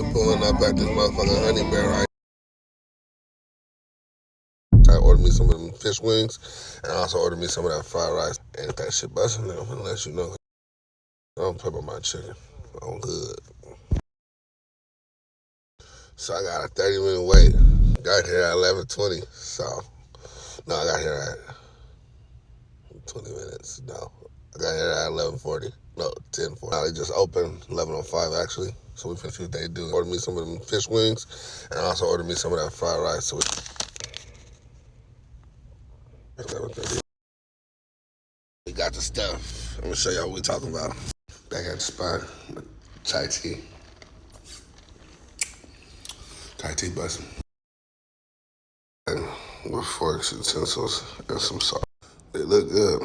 We pulling up at this motherfucking HoneyBear right. I ordered me some of them fish wings, and I also ordered me some of that fried rice. And if that shit busting, I'm gonna let you know. I don't play about my chicken. I'm good. So I got a 30-minute wait. Got here at 11:20. So no, I got here at 20 minutes. No, I got here at 11:40. No, 10:40. Now they just opened 11:05 actually. So we finna see what they do. Ordered me some of them fish wings, and I also ordered me some of that fried rice. So we got the stuff. I'm gonna show y'all what we talking about. Back at the spot, chai tea. Chai tea busting. And with forks, utensils, and some salt. They look good.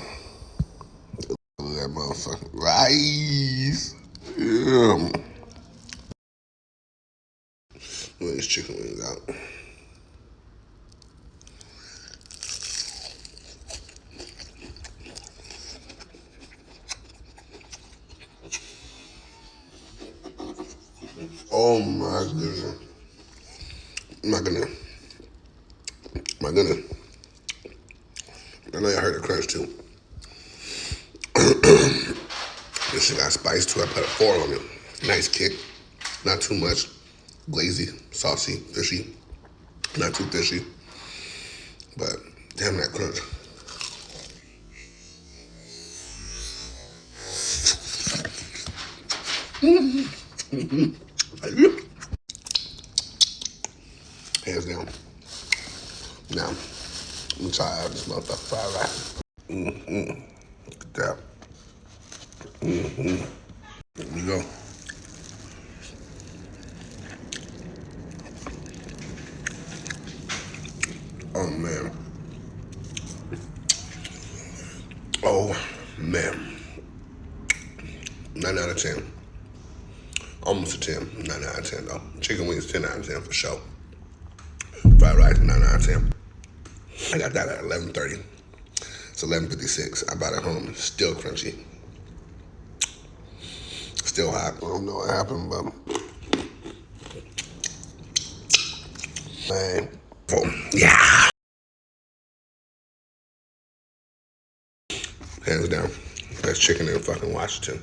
Look at that motherfucking rice. Yeah. Let these chicken wings out. Oh my goodness. My goodness. My goodness. I know y'all heard the crunch too. This shit got spice too. I put a 4 on it. Nice kick. Not too much. Glazy, saucy, fishy. Not too fishy. But damn that crunch. Hands down. Now, let me try out this motherfucker fried rice. Look at that. Here we go. Oh man. Oh man. 9 out of 10. Almost a 10. 9 out of 10 though. Chicken wings 10 out of 10 for sure. Fried rice 9 out of 10. I got that at 11:30. It's 11:56. I bought it home. Still crunchy. Still hot. I don't know what happened, but man. Yeah. Hands down. Best chicken in fucking Washington.